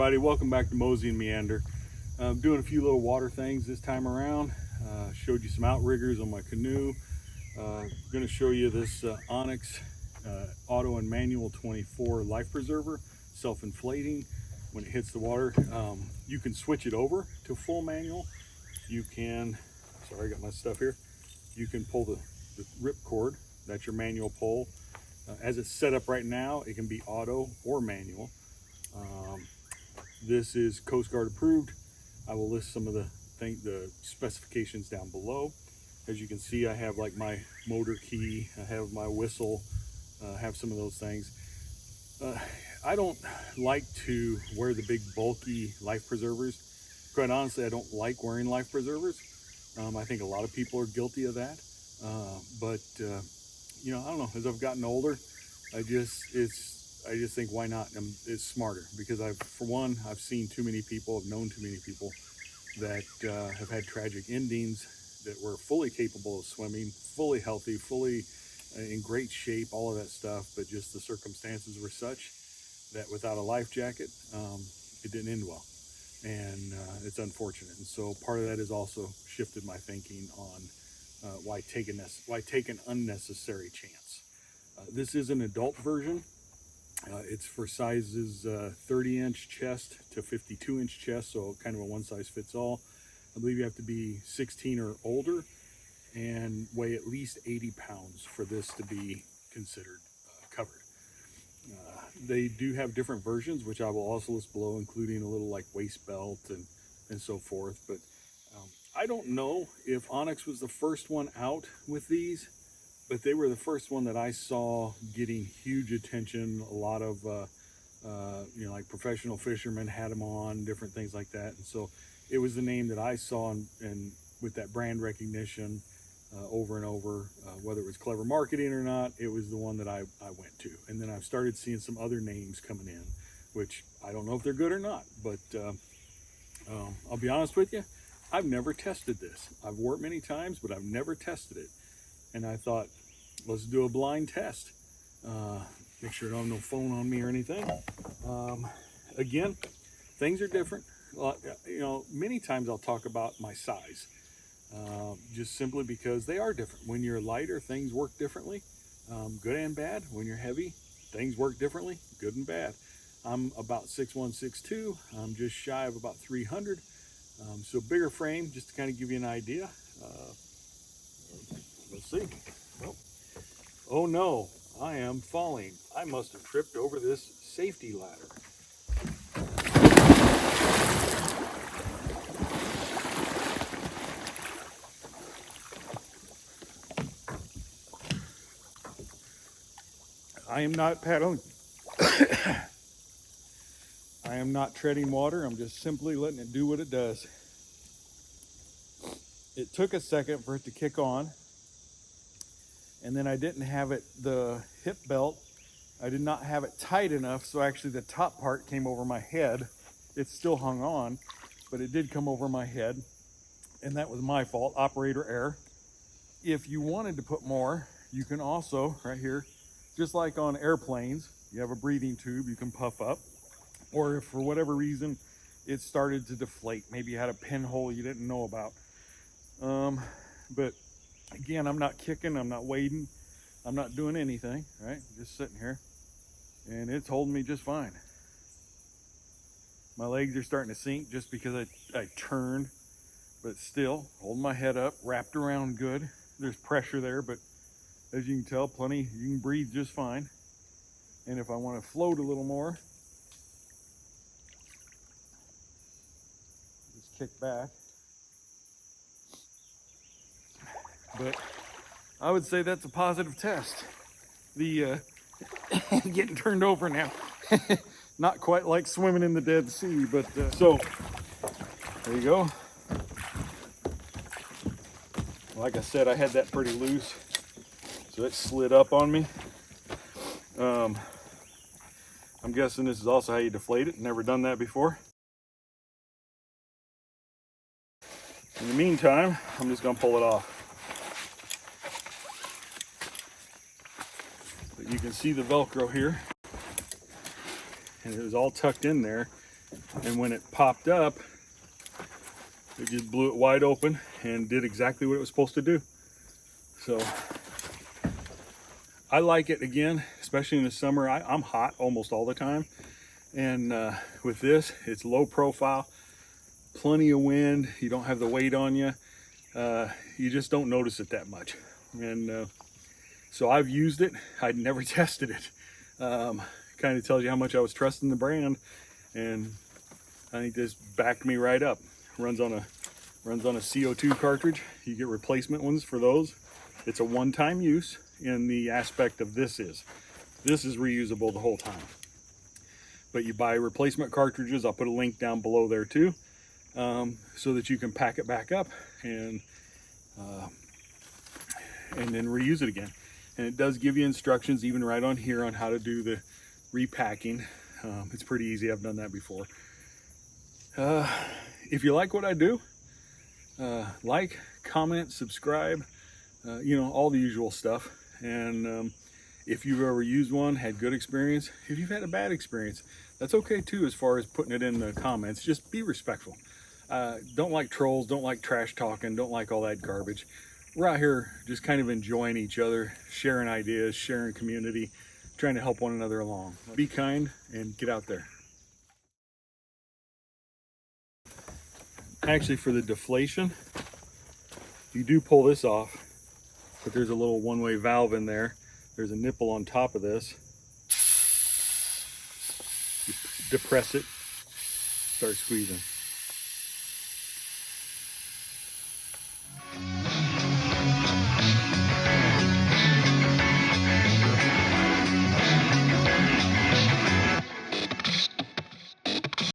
everybody, welcome back to Mosey and Meander. I'm doing a few little water things this time around. Showed you some outriggers on my canoe. I'm going to show you this Onyx auto and manual 24 life preserver, self-inflating. When it hits the water, you can switch it over to full manual. You can, sorry, I got my stuff here. You can pull the rip cord, that's your manual pull. As it's set up right now, it can be auto or manual. This is Coast Guard approved. I will list some of the specifications down below. As you can see, I have like my motor key, I have my whistle, have some of those things. I don't like to wear the big bulky life preservers. Quite honestly, I don't like wearing life preservers. I think a lot of people are guilty of that. You know, I don't know, as I've gotten older, I just think, why not? It's smarter, because for one, I've seen too many people, I've known too many people that have had tragic endings, that were fully capable of swimming, fully healthy, fully in great shape, all of that stuff, but just the circumstances were such that without a life jacket, it didn't end well. And it's unfortunate. And so part of that has also shifted my thinking on why take an unnecessary chance. This is an adult version. It's for sizes 30-inch chest to 52-inch chest, so kind of a one-size-fits-all. I believe you have to be 16 or older and weigh at least 80 pounds for this to be considered covered. They do have different versions, which I will also list below, including a little like waist belt and so forth. But I don't know if Onyx was the first one out with these, but they were the first one that I saw getting huge attention. A lot of you know, like professional fishermen had them on, different things like that. And so it was the name that I saw, and with that brand recognition over and over, whether it was clever marketing or not, it was the one that I went to. And then I've started seeing some other names coming in, which I don't know if they're good or not, but I'll be honest with you, I've never tested this. I've wore it many times, but I've never tested it. And I thought, let's do a blind test. Make sure I don't have no phone on me or anything. Again, things are different. You know, many times I'll talk about my size, just simply because they are different. When you're lighter, things work differently, good and bad. When you're heavy, things work differently, good and bad. I'm about 6'1", 6'2". I'm just shy of about 300. So bigger frame, just to kind of give you an idea. Let's see. Oh no, I am falling. I must have tripped over this safety ladder. I am not paddling. I am not treading water. I'm just simply letting it do what it does. It took a second for it to kick on. And then I didn't have the hip belt, I did not have it tight enough, so actually the top part came over my head. It still hung on, but it did come over my head, and that was my fault, operator error. If you wanted to put more, you can also, right here, just like on airplanes, you have a breathing tube you can puff up, or if for whatever reason it started to deflate, maybe you had a pinhole you didn't know about. But again, I'm not kicking, I'm not wading, I'm not doing anything, right? Just sitting here, and it's holding me just fine. My legs are starting to sink just because I turned, but still holding my head up, wrapped around good. There's pressure there, but as you can tell, plenty, you can breathe just fine. And if I want to float a little more, just kick back. But I would say that's a positive test. The getting turned over now. Not quite like swimming in the Dead Sea, but so there you go. Like I said, I had that pretty loose, so it slid up on me. I'm guessing this is also how you deflate it. Never done that before. In the meantime, I'm just gonna pull it off. But you can see the Velcro here, and it was all tucked in there. And when it popped up, it just blew it wide open and did exactly what it was supposed to do. So I like it, again, especially in the summer. I'm hot almost all the time. And with this, it's low profile, plenty of wind. You don't have the weight on you. You just don't notice it that much. And so I've used it. I'd never tested it. Kind of tells you how much I was trusting the brand. And I think this backed me right up. Runs on a CO2 cartridge. You get replacement ones for those. It's a one-time use in the aspect of this is reusable the whole time. But you buy replacement cartridges. I'll put a link down below there too, so that you can pack it back up and then reuse it again. And it does give you instructions even right on here on how to do the repacking. It's pretty easy. I've done that before. If you like what I do, like, comment, subscribe, you know, all the usual stuff. And if you've ever used one, had good experience, if you've had a bad experience, that's okay too, as far as putting it in the comments. Just be respectful. Don't like trolls, don't like trash talking, don't like all that garbage. We're out here just kind of enjoying each other, sharing ideas, sharing community, trying to help one another along. Be kind and get out there. Actually, for the deflation, you do pull this off, but there's a little one-way valve in there. There's a nipple on top of this. You depress it, start squeezing.